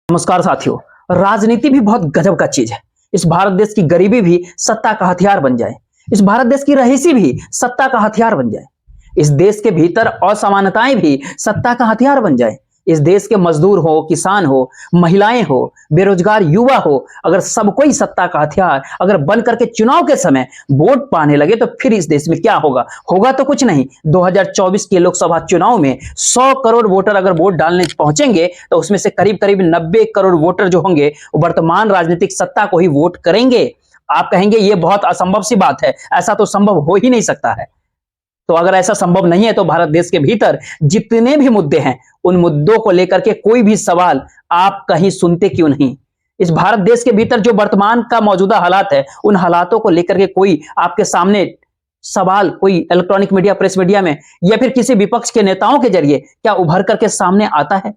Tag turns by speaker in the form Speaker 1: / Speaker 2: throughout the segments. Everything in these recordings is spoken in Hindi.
Speaker 1: नमस्कार साथियों। राजनीति भी बहुत गजब का चीज है। इस भारत देश की गरीबी भी सत्ता का हथियार बन जाए, इस भारत देश की रहीसी भी सत्ता का हथियार बन जाए, इस देश के भीतर असमानताएं भी सत्ता का हथियार बन जाए। इस देश के मजदूर हो, किसान हो, महिलाएं हो, बेरोजगार युवा हो, अगर सब कोई सत्ता का हथियार अगर बन करके चुनाव के समय वोट पाने लगे तो फिर इस देश में क्या होगा? होगा तो कुछ नहीं। 2024 के लोकसभा चुनाव में 100 करोड़ वोटर अगर वोट डालने पहुंचेंगे तो उसमें से करीब करीब 90 करोड़ वोटर जो होंगे वो वर्तमान राजनीतिक सत्ता को ही वोट करेंगे। आप कहेंगे ये बहुत असंभव सी बात है, ऐसा तो संभव हो ही नहीं सकता है। तो अगर ऐसा संभव नहीं है तो भारत देश के भीतर जितने भी मुद्दे हैं उन मुद्दों को लेकर के कोई भी सवाल आप कहीं सुनते क्यों नहीं? इस भारत देश के भीतर जो वर्तमान का मौजूदा हालात है उन हालातों को लेकर के कोई आपके सामने सवाल कोई इलेक्ट्रॉनिक मीडिया, प्रेस मीडिया में या फिर किसी विपक्ष के नेताओं के जरिए क्या उभर करके सामने आता है?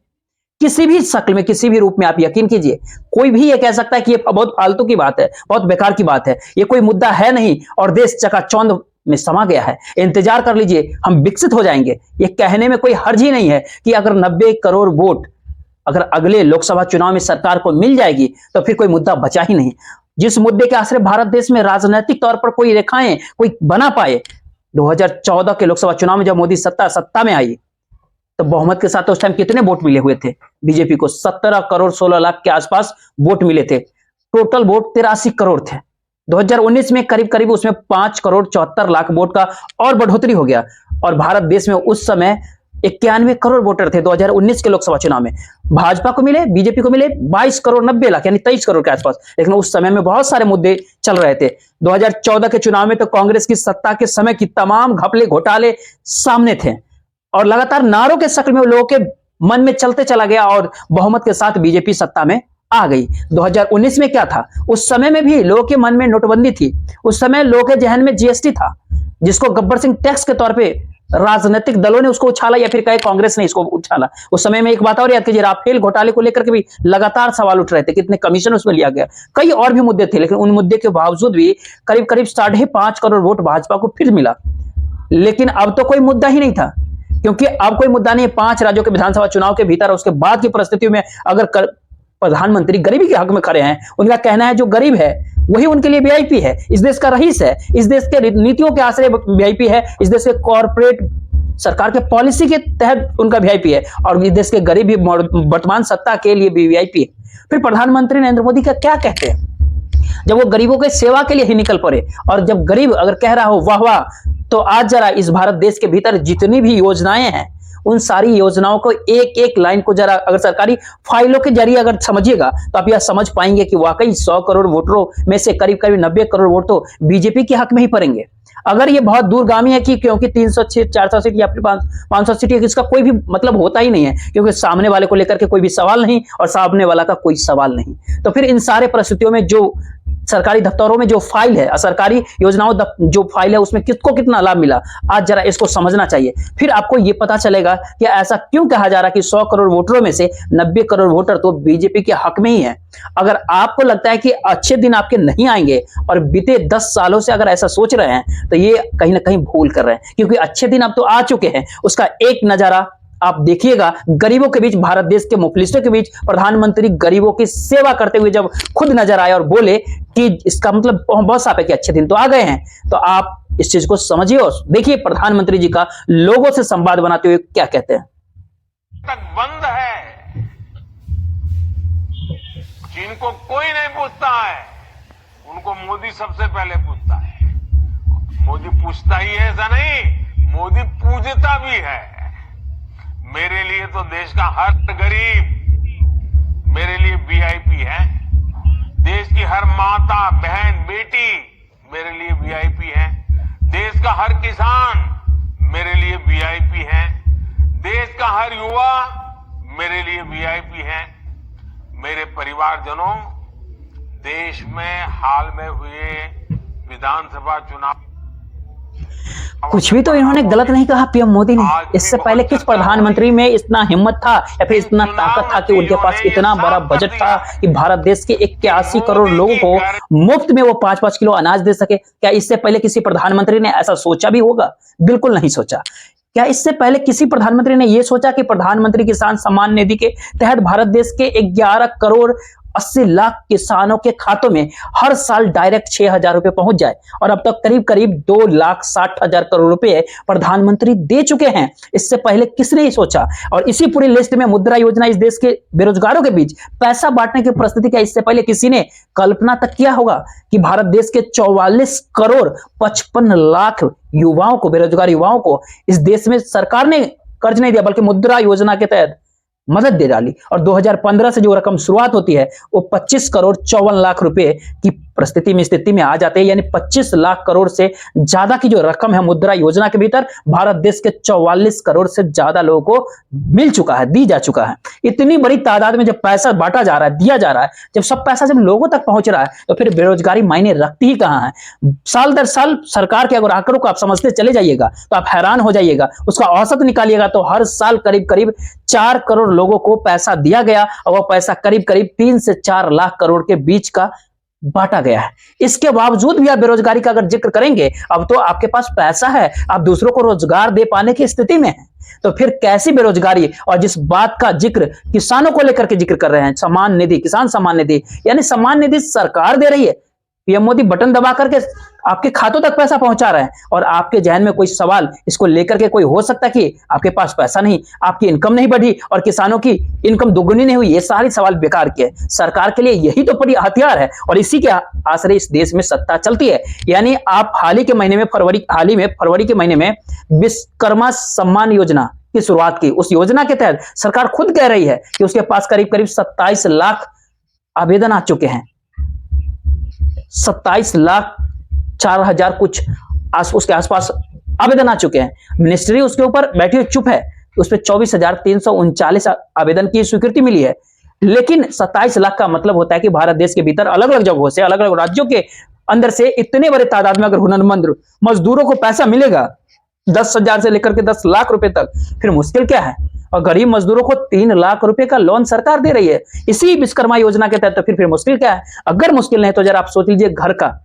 Speaker 1: किसी भी शक्ल में, किसी भी रूप में आप यकीन कीजिए, कोई भी ये कह सकता है कि ये बहुत फालतू की बात है, बहुत बेकार की बात है, ये कोई मुद्दा है नहीं और देश चकाचौंध में समा गया है, इंतजार कर लीजिए, हम विकसित हो जाएंगे। ये कहने में कोई हर्ज ही नहीं है कि अगर 90 करोड़ वोट अगर अगले लोकसभा चुनाव में सरकार को मिल जाएगी तो फिर कोई मुद्दा बचा ही नहीं। जिस मुद्दे के आश्रय भारत देश में राजनीतिक तौर पर कोई रेखाएं कोई बना पाए, 2014 के लोकसभा चुनाव में जब मोदी सत्ता में आई तो बहुमत के साथ उस टाइम कितने वोट मिले हुए थे? बीजेपी को 17 करोड़ 16 लाख के आसपास वोट मिले थे। टोटल वोट 83 करोड़ थे। 2019 में करीब करीब उसमें 5 करोड़ 74 लाख वोट का और बढ़ोतरी हो गया और भारत देश में उस समय 91 करोड़ वोटर थे। 2019 के लोकसभा चुनाव में भाजपा को मिले, बीजेपी को मिले 22 करोड़ 90 लाख यानी 23 करोड़ के आसपास। लेकिन उस समय में बहुत सारे मुद्दे चल रहे थे। 2014 के चुनाव में तो कांग्रेस की सत्ता के समय की तमाम घपले घोटाले सामने थे और लगातार नारों के शक्ल में लोगों के मन में चलते चला गया और बहुमत के साथ बीजेपी सत्ता में आ गई। 2019 में क्या था? उस समय में भी लोगों के मन में नोटबंदी थी, उस समय लोगों के जहन में जीएसटी था, जिसको गब्बर सिंह टैक्स के तौर पे राजनीतिक दलों ने उसको उछाला या फिर कहे कांग्रेस ने इसको उछाला। उस समय में एक बात और याद कीजिए, राफेल घोटाले को लेकर के भी लगातार सवाल उठ रहे थे, कितने कमीशन उसमें लिया गया, कई और भी मुद्दे थे। लेकिन उन मुद्दे के बावजूद भी करीब करीब 5.5 करोड़ वोट भाजपा को फिर मिला। लेकिन अब तो कोई मुद्दा ही नहीं था, क्योंकि अब कोई मुद्दा नहीं है। 5 राज्यों के विधानसभा चुनाव के भीतर उसके बाद की परिस्थितियों में अगर प्रधानमंत्री गरीबी के हक में खड़े हैं, उनका कहना है जो गरीब है वही उनके लिए वीआईपी है, इस देश का रईस है, इस देश के नीतियों के आश्रय वीआईपी है, इस देश के कॉर्पोरेट सरकार के पॉलिसी के तहत उनका वीआईपी है और इस देश के गरीब भी वर्तमान सत्ता के लिए भी वीआईपी है। फिर प्रधानमंत्री नरेंद्र मोदी का क्या कहते हैं जब वो गरीबों के सेवा के लिए ही निकल पड़े और जब गरीब अगर कह रहा हो वाह वाह, तो आज जरा इस भारत देश के भीतर जितनी भी योजनाएं हैं उन सारी योजनाओं को एक एक लाइन को जरा अगर सरकारी फाइलों के जरिए अगर समझिएगा तो आप यह समझ पाएंगे कि वाकई 100 करोड़ वोटरों में से करीब करीब 90 करोड़ वोट तो बीजेपी के हक में ही पड़ेंगे। अगर ये बहुत दूरगामी है कि क्योंकि 300 सीट 400 सीट या फिर 500 सीट इसका कोई भी मतलब होता ही नहीं है, क्योंकि सामने वाले को लेकर के कोई भी सवाल नहीं और सामने वाला का कोई सवाल नहीं। तो फिर इन सारे परिस्थितियों में जो सरकारी दफ्तरों में जो फाइल है, सरकारी योजनाओं जो फाइल है उसमें किसको कितना लाभ मिला, आज जरा इसको समझना चाहिए। फिर आपको यह पता चलेगा कि ऐसा क्यों कहा जा रहा है कि 100 करोड़ वोटरों में से 90 करोड़ वोटर तो बीजेपी के हक में ही है। अगर आपको लगता है कि अच्छे दिन आपके नहीं आएंगे और बीते 10 सालों से अगर ऐसा सोच रहे हैं तो ये कहीं ना कहीं भूल कर रहे हैं, क्योंकि अच्छे दिन अब तो आ चुके हैं। उसका एक नजारा आप देखिएगा, गरीबों के बीच, भारत देश के मुफलिसों के बीच प्रधानमंत्री गरीबों की सेवा करते हुए जब खुद नजर आए और बोले कि इसका मतलब बहुत साफ है कि अच्छे दिन तो आ गए हैं। तो आप इस चीज को समझिए और देखिए प्रधानमंत्री जी का लोगों से संवाद बनाते हुए क्या कहते हैं।
Speaker 2: तक बंद है, जिनको कोई नहीं पूछता है उनको मोदी सबसे पहले पूछता है। मोदी पूछता ही है ऐसा नहीं, मोदी पूजता भी है। मेरे लिए तो देश का हर गरीब मेरे लिए वीआईपी है, देश की हर माता बहन बेटी मेरे लिए वीआईपी है, देश का हर किसान मेरे लिए वीआईपी है, देश का हर युवा मेरे लिए वीआईपी है। मेरे परिवारजनों, देश में हाल में हुए विधानसभा चुनाव
Speaker 1: कुछ भी तो इन्होंने गलत नहीं कहा पीएम मोदी ने। इससे पहले किस प्रधानमंत्री में इतना हिम्मत था या फिर इतना ताकत था कि उनके पास इतना बड़ा बजट था कि भारत देश के 81 करोड़ लोगों को मुफ्त में वो 5-5 किलो अनाज दे सके? क्या इससे पहले किसी प्रधानमंत्री ने ऐसा सोचा भी होगा? बिल्कुल नहीं सोचा। क्या इससे पहले किसी प्रधानमंत्री ने यह सोचा कि प्रधानमंत्री किसान सम्मान निधि के तहत भारत देश के 11 करोड़ 80 लाख किसानों के खातों में हर साल डायरेक्ट 6,000 रुपए पहुंच जाए? और अब तक करीब करीब 2,60,000 करोड़ रुपए प्रधानमंत्री दे चुके हैं। इससे पहले किसने ये सोचा? और इसी पूरी लिस्ट में मुद्रा योजना इस देश के बेरोजगारों के बीच पैसा बांटने की परिस्थिति, क्या इससे पहले किसी ने कल्पना तक किया होगा कि भारत देश के 44 करोड़ 55 लाख युवाओं को, बेरोजगार युवाओं को इस देश में सरकार ने कर्ज नहीं दिया बल्कि मुद्रा योजना के तहत मदद दे डाली। और 2015 से जो रकम शुरुआत होती है वो 25 करोड़ 54 लाख रुपए की स्थिति में आ जाते हैं, यानी 25 लाख करोड़ से ज्यादा की जो रकम है मुद्रा योजना के भीतर भारत देश के 44 करोड़ से ज्यादा लोगों को मिल चुका है, दी जा चुका है। इतनी बड़ी तादाद में जब पैसा बांटा जा रहा है, दिया जा रहा है, जब सब पैसा जब लोगों तक पहुंच रहा है, तो फिर बेरोजगारी मायने रखती ही कहां है? साल दर साल सरकार के अगर आंकड़ों को आप समझते चले जाइएगा तो आप हैरान हो जाइएगा। उसका औसत निकालिएगा तो हर साल करीब करीब 4 करोड़ लोगों को पैसा दिया गया और वह पैसा करीब करीब 3 से 4 लाख करोड़ के बीच का बांटा गया है। इसके बावजूद भी आप बेरोजगारी का अगर जिक्र करेंगे, अब तो आपके पास पैसा है, आप दूसरों को रोजगार दे पाने की स्थिति में हैं, तो फिर कैसी बेरोजगारी? और जिस बात का जिक्र किसानों को लेकर के जिक्र कर रहे हैं, सम्मान निधि, किसान सम्मान निधि, यानी सम्मान निधि सरकार दे रही है, पीएम मोदी बटन दबा करके आपके खातों तक पैसा पहुंचा रहे हैं, और आपके जहन में कोई सवाल इसको लेकर के कोई हो सकता है कि आपके पास पैसा नहीं, आपकी इनकम नहीं बढ़ी और किसानों की इनकम दुगुनी नहीं हुई? ये सारे सवाल बेकार के। सरकार के लिए यही तो बड़ी हथियार है और इसी के आसरे इस देश में सत्ता चलती है। यानी आप हाल ही में फरवरी के महीने में विश्वकर्मा सम्मान योजना की शुरुआत की। उस योजना के तहत सरकार खुद कह रही है कि उसके पास करीब करीब 27 लाख आवेदन आ चुके हैं, 27 लाख 4,000 कुछ उसके आसपास आवेदन आ चुके हैं। मिनिस्ट्री उसके ऊपर बैठी हुई चुप है, उस पर 24,339 आवेदन की स्वीकृति मिली है। लेकिन 27 लाख का मतलब होता है कि भारत देश के भीतर अलग अलग जगहों से, अलग अलग राज्यों के अंदर से इतने बड़े तादाद में अगर हुनरमंद मजदूरों को पैसा मिलेगा 10,000 से लेकर के 10 लाख रुपए तक, फिर मुश्किल क्या है? और गरीब मजदूरों को 3 लाख रुपए का लोन सरकार दे रही है इसी विश्वकर्मा योजना के तहत, तो फिर मुश्किल क्या है? अगर मुश्किल नहीं तो जरा आप सोच लीजिए घर का।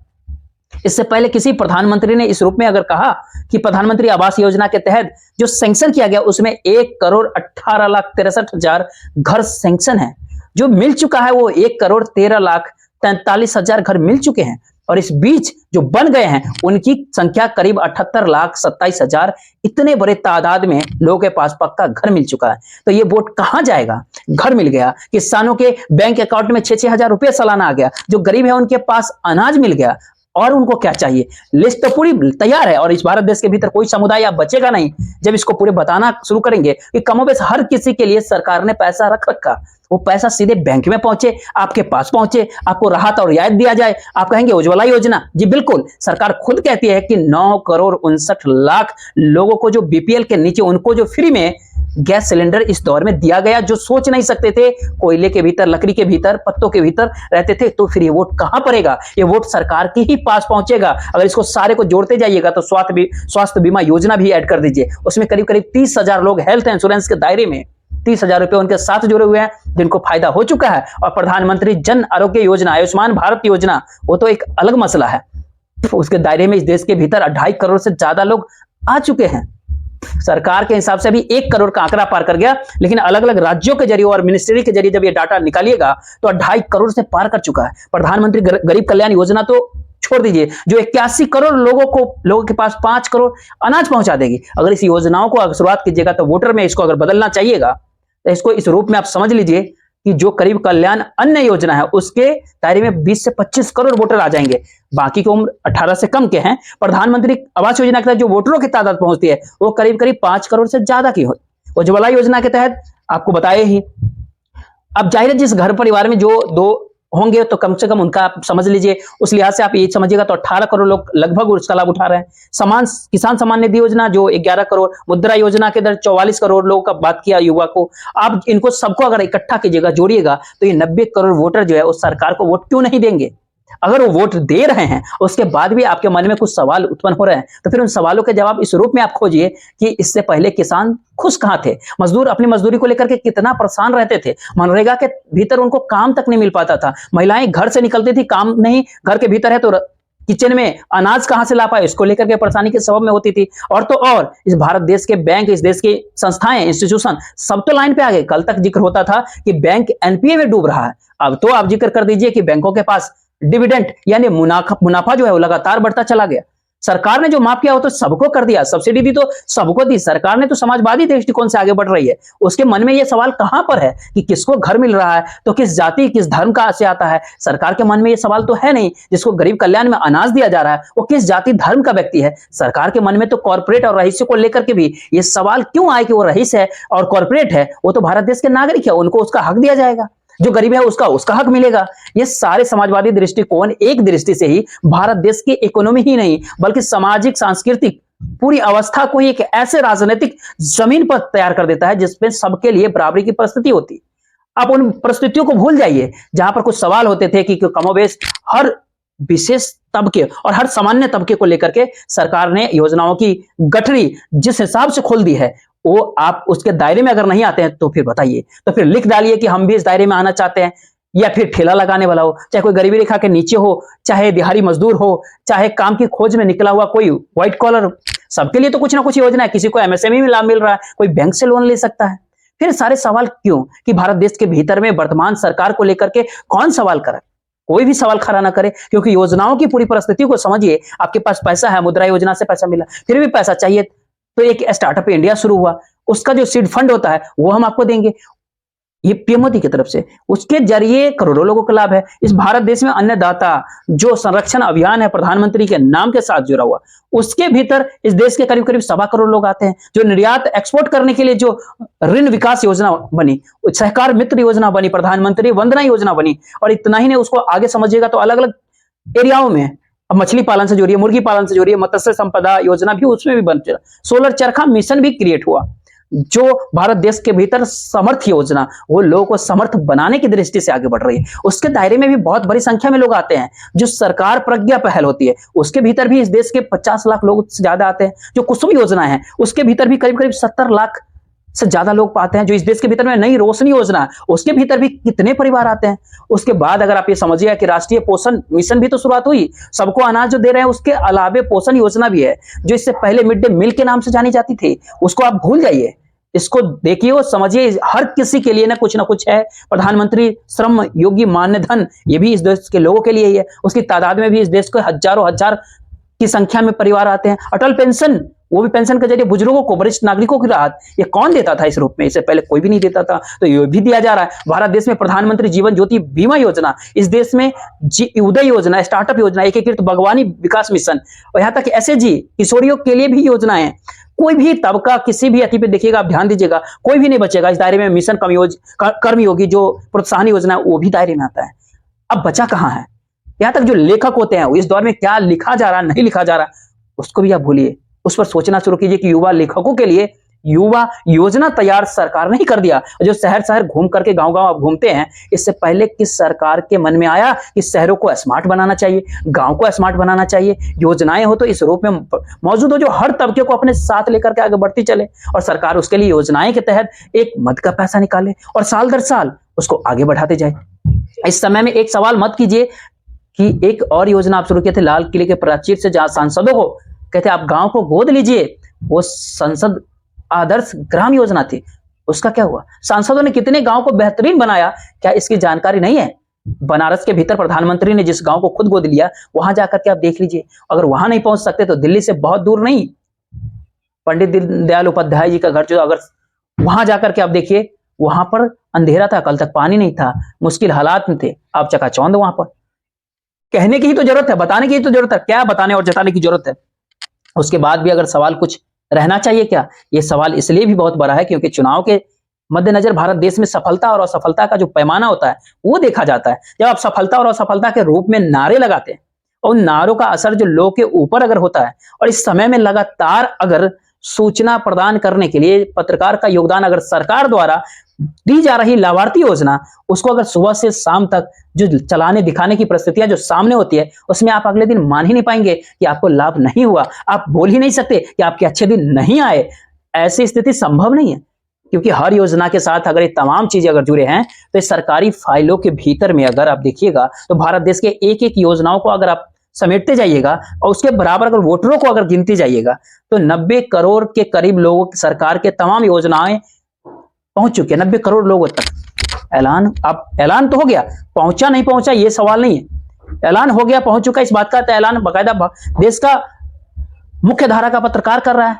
Speaker 1: इससे पहले किसी प्रधानमंत्री ने इस रूप में अगर कहा कि प्रधानमंत्री आवास योजना के तहत जो सैंक्शन किया गया उसमें 1 करोड़ 18 लाख 63 हजार घर सैंक्शन है, जो मिल चुका है वो 1 करोड़ 13 लाख 43 हजार घर मिल चुके हैं, और इस बीच जो बन गए हैं उनकी संख्या करीब 78 लाख 27 हजार। इतने बड़े तादाद में लोगों के पास पक्का घर मिल चुका है, तो ये वोट कहां जाएगा? घर मिल गया, किसानों के बैंक अकाउंट में 6-6 हजार रुपए सालाना आ गया, जो गरीब है उनके पास अनाज मिल गया, और उनको क्या चाहिए? लिस्ट तो पूरी तैयार है। और इस भारत देश के भीतर कोई समुदाय अब बचेगा नहीं जब इसको पूरे बताना शुरू करेंगे कि कमोबेश हर किसी के लिए सरकार ने पैसा रख रखा, वो पैसा सीधे बैंक में पहुंचे, आपके पास पहुंचे, आपको राहत और रियायत दिया जाए। आप कहेंगे उज्ज्वला योजना, जी बिल्कुल, सरकार खुद कहती है कि 9 करोड़ 59 लाख लोगों को जो बीपीएल के नीचे, उनको जो फ्री में गैस सिलेंडर इस दौर में दिया गया, जो सोच नहीं सकते थे, कोयले के भीतर, लकड़ी के भीतर, पत्तों के भीतर रहते थे, तो फिर ये वोट कहां पड़ेगा? ये वोट सरकार के ही पास पहुंचेगा। अगर इसको सारे को जोड़ते जाइएगा तो स्वास्थ्य बीमा योजना भी ऐड कर दीजिए, उसमें करीब करीब 30,000 लोग हेल्थ इंश्योरेंस के दायरे में, 30,000 रुपए उनके साथ जुड़े हुए हैं, जिनको फायदा हो चुका है। और प्रधानमंत्री जन आरोग्य योजना, आयुष्मान भारत योजना, वो तो एक अलग मसला है, उसके दायरे में इस देश के भीतर 2.5 करोड़ से ज्यादा लोग आ चुके हैं। सरकार के हिसाब से अभी 1 करोड़ का आंकड़ा पार कर गया, लेकिन अलग अलग राज्यों के जरिए और मिनिस्ट्री के जरिए जब ये डाटा निकालिएगा तो 2.5 करोड़ से पार कर चुका है। प्रधानमंत्री गरीब कल्याण योजना तो छोड़ दीजिए, जो 81 करोड़ लोगों के पास 5 करोड़ अनाज पहुंचा देगी। अगर इस योजनाओं को अगर शुरुआत कीजिएगा तो वोटर में इसको अगर बदलना चाहिएगा तो इसको इस रूप में आप समझ लीजिए कि जो गरीब कल्याण अन्न योजना है उसके दायरे में 20 से 25 करोड़ वोटर आ जाएंगे, बाकी की उम्र 18 से कम के हैं। प्रधानमंत्री आवास योजना के तहत जो वोटरों की तादाद पहुंचती है वो करीब करीब 5 करोड़ से ज्यादा की हो। उज्ज्वला योजना के तहत आपको बताए ही, अब जाहिर है जिस घर परिवार में जो 2 होंगे तो कम से कम उनका आप समझ लीजिए, उस लिहाज से आप ये समझिएगा तो 18 करोड़ लोग लगभग उसका लाभ उठा रहे हैं। किसान सम्मान निधि योजना जो 11 करोड़, मुद्रा योजना के दर 44 करोड़ लोगों का बात किया युवा को, आप इनको सबको अगर इकट्ठा कीजिएगा, जोड़िएगा, तो ये 90 करोड़ वोटर जो है उस सरकार को वोट क्यों नहीं देंगे? अगर वो वोट दे रहे हैं उसके बाद भी आपके मन में कुछ सवाल उत्पन्न हो रहे हैं, तो फिर उन सवालों के जवाब इस रूप में आप खोजिए कि इससे पहले किसान खुश कहां थे, मजदूर अपनी मजदूरी को लेकर के कितना परेशान रहते थे, मनरेगा के भीतर उनको काम तक नहीं मिल पाता था, महिलाएं घर से निकलती थी, काम नहीं, घर के भीतर है तो किचन में अनाज कहां से ला पाए, इसको लेकर के परेशानी के सबब में होती थी। और तो और इस भारत देश के बैंक, इस देश की संस्थाएं, इंस्टीट्यूशन सब तो लाइन पे आ गए। कल तक जिक्र होता था कि बैंक एनपीए में डूब रहा है, अब तो आप जिक्र कर दीजिए कि बैंकों के पास डिविडेंड यानी मुनाफा जो है वो लगातार बढ़ता चला गया। सरकार ने जो माफ किया वो तो सबको कर दिया, सब्सिडी दी तो सबको दी। सरकार ने तो समाजवादी दृष्टिकोण से आगे बढ़ रही है। उसके मन में ये सवाल कहां पर है कि किसको घर मिल रहा है तो किस जाति किस धर्म का से आता है। सरकार के मन में ये सवाल तो है नहीं। जिसको गरीब कल्याण में अनाज दिया जा रहा है वो किस जाति धर्म का व्यक्ति है। सरकार के मन में तो कॉर्पोरेट और रईसों को लेकर के भी ये सवाल क्यों आए कि वो रईस है और कॉर्पोरेट है, वो तो भारत देश के नागरिक है, उनको उसका हक दिया जाएगा, जो गरीब है उसका हक मिलेगा। ये सारे समाजवादी दृष्टिकोण एक दृष्टि से ही भारत देश की इकोनॉमी ही नहीं बल्कि सामाजिक सांस्कृतिक पूरी अवस्था को ही एक ऐसे राजनीतिक जमीन पर तैयार कर देता है जिसमें सबके लिए बराबरी की परिस्थिति होती। आप उन परिस्थितियों को भूल जाइए जहां पर कुछ सवाल होते थे कि कमोबेश हर विशेष तबके और हर सामान्य तबके को लेकर के सरकार ने योजनाओं की गठरी जिस हिसाब से खोल दी है, वो आप उसके दायरे में अगर नहीं आते हैं तो फिर बताइए, तो फिर लिख डालिए कि हम भी इस दायरे में आना चाहते हैं। या फिर ठेला लगाने वाला हो, चाहे कोई गरीबी रेखा के नीचे हो, चाहे दिहाड़ी मजदूर हो, चाहे काम की खोज में निकला हुआ कोई व्हाइट कॉलर, सबके लिए तो कुछ ना कुछ योजना है। किसी को एमएसएमई में लाभ मिल रहा है, कोई बैंक से लोन ले सकता है। फिर सारे सवाल क्यों कि भारत देश के भीतर में वर्तमान सरकार को लेकर के कौन सवाल करे, कोई भी सवाल खड़ा ना करे, क्योंकि योजनाओं की पूरी परिस्थिति को समझिए। आपके पास पैसा है, मुद्रा योजना से पैसा मिला, फिर भी पैसा चाहिए तो एक स्टार्टअप इंडिया शुरू हुआ, उसका जो सीड फंड होता है वो हम आपको देंगे, ये पीएम मोदी की तरफ से, उसके जरिए करोड़ों लोगों का लाभ है। इस भारत देश में अन्नदाता जो संरक्षण अभियान है प्रधानमंत्री के नाम के साथ जुड़ा हुआ, उसके भीतर इस देश के करीब करीब 1.25 करोड़ लोग आते हैं। जो निर्यात एक्सपोर्ट करने के लिए जो ऋण विकास योजना बनी, सहकार मित्र योजना बनी, प्रधानमंत्री वंदना योजना बनी, और इतना ही नहीं, उसको आगे समझिएगा तो अलग अलग एरियाओं में अब मछली पालन से जोड़िए, मुर्गी पालन से जोड़िए, मत्स्य संपदा योजना भी उसमें भी बन चला, सोलर चरखा मिशन भी क्रिएट हुआ। जो भारत देश के भीतर समर्थ योजना वो लोगों को समर्थ बनाने की दृष्टि से आगे बढ़ रही है, उसके दायरे में भी बहुत बड़ी संख्या में लोग आते हैं। जो सरकार प्रज्ञा पहल होती है उसके भीतर भी इस देश के 50 लाख लोग से ज्यादा आते हैं। जो कुसुम योजना है उसके भीतर भी करीब करीब 70 लाख से ज्यादा लोग पाते हैं। जो इस देश के भीतर में नई रोशनी योजना उसके भीतर भी कितने परिवार आते हैं। उसके बाद अगर आप ये समझिए कि राष्ट्रीय पोषण मिशन भी तो शुरुआत हुई, सबको अनाज जो दे रहे हैं, उसके अलावे पोषण योजना भी है जो इससे पहले मिड डे मील के नाम से जानी जाती थी, उसको आप भूल जाइए। इसको देखिए और समझिए, हर किसी के लिए ना कुछ है। प्रधानमंत्री श्रम योगी मान्य धन, ये भी इस देश के लोगों के लिए ही है, उसकी तादाद में भी इस देश के हजारों हजार की संख्या में परिवार आते हैं। अटल पेंशन, वो भी पेंशन के जरिए बुजुर्गों को, वरिष्ठ नागरिकों की राहत, ये कौन देता था इस रूप में? इससे पहले कोई भी नहीं देता था, तो ये भी दिया जा रहा है। भारत देश में प्रधानमंत्री जीवन ज्योति बीमा योजना, इस देश में उदय योजना, स्टार्टअप योजना, एकीकृत बागवानी विकास मिशन, और यहाँ तक एसएचजी किशोरियों के लिए भी योजनाएं हैं। कोई भी तबका किसी भी अति पे देखिएगा, आप ध्यान दीजिएगा, कोई भी नहीं बचेगा इस दायरे में। मिशन कर्मयोगी जो प्रोत्साहन योजना है वो भी दायरे में आता है। अब बचा कहां है? यहाँ तक जो लेखक होते हैं इस दौर में क्या लिखा जा रहा नहीं लिखा जा रहा उसको भी आप भूलिए, उस पर सोचना शुरू कीजिए कि युवा लेखकों के लिए युवा योजना तैयार सरकार ने ही कर दिया। जो शहर शहर घूम करके गांव गांव आप घूमते हैं, इससे पहले किस सरकार के मन में आया कि शहरों को स्मार्ट बनाना चाहिए, गांव को स्मार्ट बनाना चाहिए, योजनाएं हो तो इस रूप में मौजूद हो जो हर तबके को अपने साथ लेकर के आगे बढ़ती चले, और सरकार उसके लिए योजनाएं के तहत एक मद का पैसा निकाले और साल दर साल उसको आगे बढ़ाते जाए। इस समय में एक सवाल मत कीजिए कि एक और योजना आप शुरू किए थे लाल किले के प्राचीर से, जहां सांसदों को कहते आप गांव को गोद लीजिए, वो संसद आदर्श ग्राम योजना थी, उसका क्या हुआ? सांसदों ने कितने गांव को बेहतरीन बनाया, क्या इसकी जानकारी नहीं है? बनारस के भीतर प्रधानमंत्री ने जिस गांव को खुद गोद लिया, वहां जाकर के आप देख लीजिए। अगर वहां नहीं पहुंच सकते तो दिल्ली से बहुत दूर नहीं, पंडित दीनदयाल उपाध्याय जी का घर जो, अगर वहां जाकर के आप देखिए, वहां पर अंधेरा था, कल तक पानी नहीं था, मुश्किल हालात में थे, आप चकाचौंध वहां पर। कहने की ही तो जरूरत है, बताने की ही तो जरूरत है, क्या बताने और जताने की जरूरत है? उसके बाद भी अगर सवाल कुछ रहना चाहिए क्या? ये सवाल इसलिए भी बहुत बड़ा है क्योंकि चुनाव के मद्देनजर भारत देश में सफलता और असफलता का जो पैमाना होता है वो देखा जाता है। जब आप सफलता और असफलता के रूप में नारे लगाते हैं और उन नारों का असर जो लोग के ऊपर अगर होता है, और इस समय में लगातार अगर सूचना प्रदान करने के लिए पत्रकार का योगदान, अगर सरकार द्वारा दी जा रही लाभार्थी योजना उसको अगर सुबह से शाम तक जो चलाने दिखाने की परिस्थितियां जो सामने होती है, उसमें आप अगले दिन मान ही नहीं पाएंगे कि आपको लाभ नहीं हुआ, आप बोल ही नहीं सकते कि आपके अच्छे दिन नहीं आए। ऐसी स्थिति संभव नहीं है, क्योंकि हर योजना के साथ अगर ये तमाम चीजें अगर जुड़े हैं तो इस सरकारी फाइलों के भीतर में अगर आप देखिएगा तो भारत देश के एक एक योजनाओं को अगर आप समेटते जाइएगा और उसके बराबर अगर वोटरों को अगर गिनते जाइएगा तो 90 करोड़ के करीब लोगों की सरकार के तमाम योजनाएं पहुंच चुकी है 90 करोड़ लोगों तक। ऐलान तो हो गया, पहुंचा नहीं पहुंचा ये सवाल नहीं है, ऐलान हो गया, पहुंच चुका। इस बात का ऐलान बाकायदा देश का मुख्य धारा का पत्रकार कर रहा है।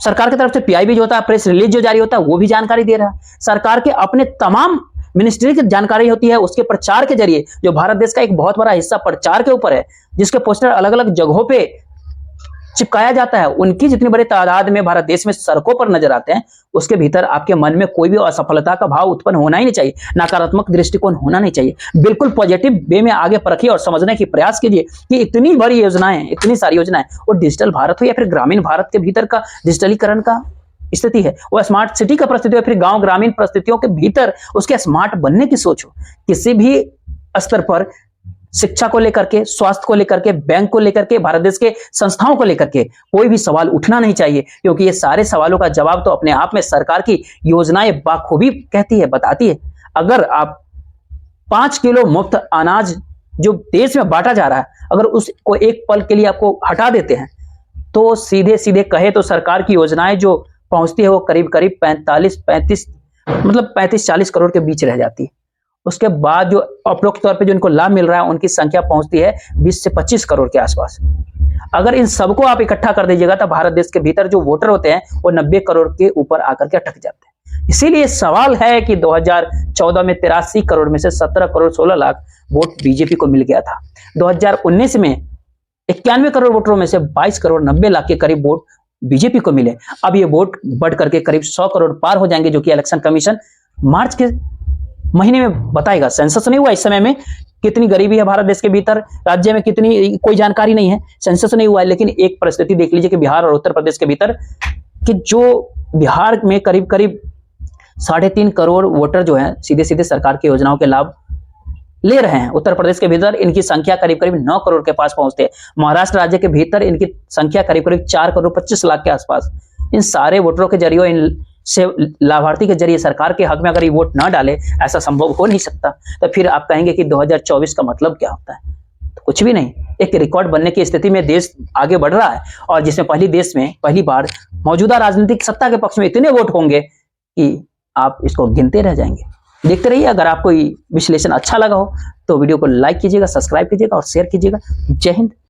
Speaker 1: सरकार की तरफ से पीआईबी जो होता है, प्रेस रिलीज जो जारी होता है, वो भी जानकारी दे रहा है। सरकार के अपने तमाम मिनिस्ट्री की जानकारी होती है, उसके प्रचार के जरिए, जो भारत देश का एक बहुत बड़ा हिस्सा प्रचार के ऊपर है, जिसके पोस्टर अलग अलग जगहों पे चिपकाया जाता है, उनकी जितनी बड़ी तादाद में भारत देश में सड़कों पर नजर आते हैं, उसके भीतर आपके मन में कोई भी असफलता का भाव उत्पन्न होना ही नहीं चाहिए, नकारात्मक दृष्टिकोण होना नहीं चाहिए। बिल्कुल पॉजिटिव वे में आगे परखिए और समझने की प्रयास कीजिए कि इतनी बड़ी योजनाएं, इतनी सारी योजनाएं, वो डिजिटल भारत हो या फिर ग्रामीण भारत के भीतर का डिजिटलीकरण का स्थिति है, वो स्मार्ट सिटी का परिस्थिति हो, फिर गांव ग्रामीण परिस्थितियों के भीतर उसके स्मार्ट बनने की सोच हो। किसी भी स्तर पर शिक्षा को लेकर के, स्वास्थ्य को लेकर के, बैंक को लेकर के, भारत देश के संस्थाओं को लेकर के कोई भी सवाल उठना नहीं चाहिए, क्योंकि ये सारे सवालों का जवाब तो अपने आप में सरकार की योजनाएं बाखूबी कहती है, बताती है। अगर आप 5 किलो मुफ्त अनाज जो देश में बांटा जा रहा है, अगर उसको एक पल के लिए आपको हटा देते हैं, तो सीधे सीधे कहे तो सरकार की योजनाएं जो पहुंचती है वो करीब करीब 35-40 करोड़ के बीच रह जाती है। उसके बाद जो उपरोक्त तौर पे जो इनको लाभ मिल रहा है, उनकी संख्या पहुंचती है 20 से 25 करोड़ के आसपास। अगर इन सबको आप इकट्ठा कर दीजिएगा तो भारत देश के भीतर जो वोटर होते हैं वो 90 करोड़ के ऊपर आकर के अटक जाते हैं। इसीलिए सवाल है कि 2014 में 83 करोड़ में से 17 करोड़ 16 लाख वोट बीजेपी को मिल गया था। 2019 में 91 करोड़ वोटरों में से 22 करोड़ 90 लाख के करीब वोट बीजेपी को मिले। अब ये वोट बढ़ करके करीब 100 करोड़ पार हो जाएंगे, जो कि इलेक्शन कमीशन मार्च के महीने में बताएगा। सेंसस नहीं हुआ इस समय में, कितनी गरीबी है भारत देश के भीतर, राज्य में कितनी, कोई जानकारी नहीं है, सेंसस नहीं हुआ है। लेकिन एक परिस्थिति देख लीजिए कि बिहार और उत्तर प्रदेश के भीतर कि जो बिहार में करीब करीब 3.5 करोड़ वोटर जो हैं सीधे सीधे सरकार की योजनाओं के लाभ ले रहे हैं। उत्तर प्रदेश के भीतर इनकी संख्या करीब करीब 9 करोड़ के पास पहुंचते हैं। महाराष्ट्र राज्य के भीतर इनकी संख्या करीब करीब 4 करोड़ 25 लाख के आसपास। इन सारे वोटरों के जरिए, इन से लाभार्थी के जरिए सरकार के हक में अगर ये वोट ना डाले, ऐसा संभव हो नहीं सकता। तो फिर आप कहेंगे कि 2024 का मतलब क्या होता है? तो कुछ भी नहीं, एक रिकॉर्ड बनने की स्थिति में देश आगे बढ़ रहा है, और जिसमें देश में पहली बार मौजूदा राजनीतिक सत्ता के पक्ष में इतने वोट होंगे कि आप इसको गिनते रह जाएंगे। देखते रहिए। अगर आपको विश्लेषण अच्छा लगा हो तो वीडियो को लाइक कीजिएगा, सब्सक्राइब कीजिएगा और शेयर कीजिएगा। जय हिंद।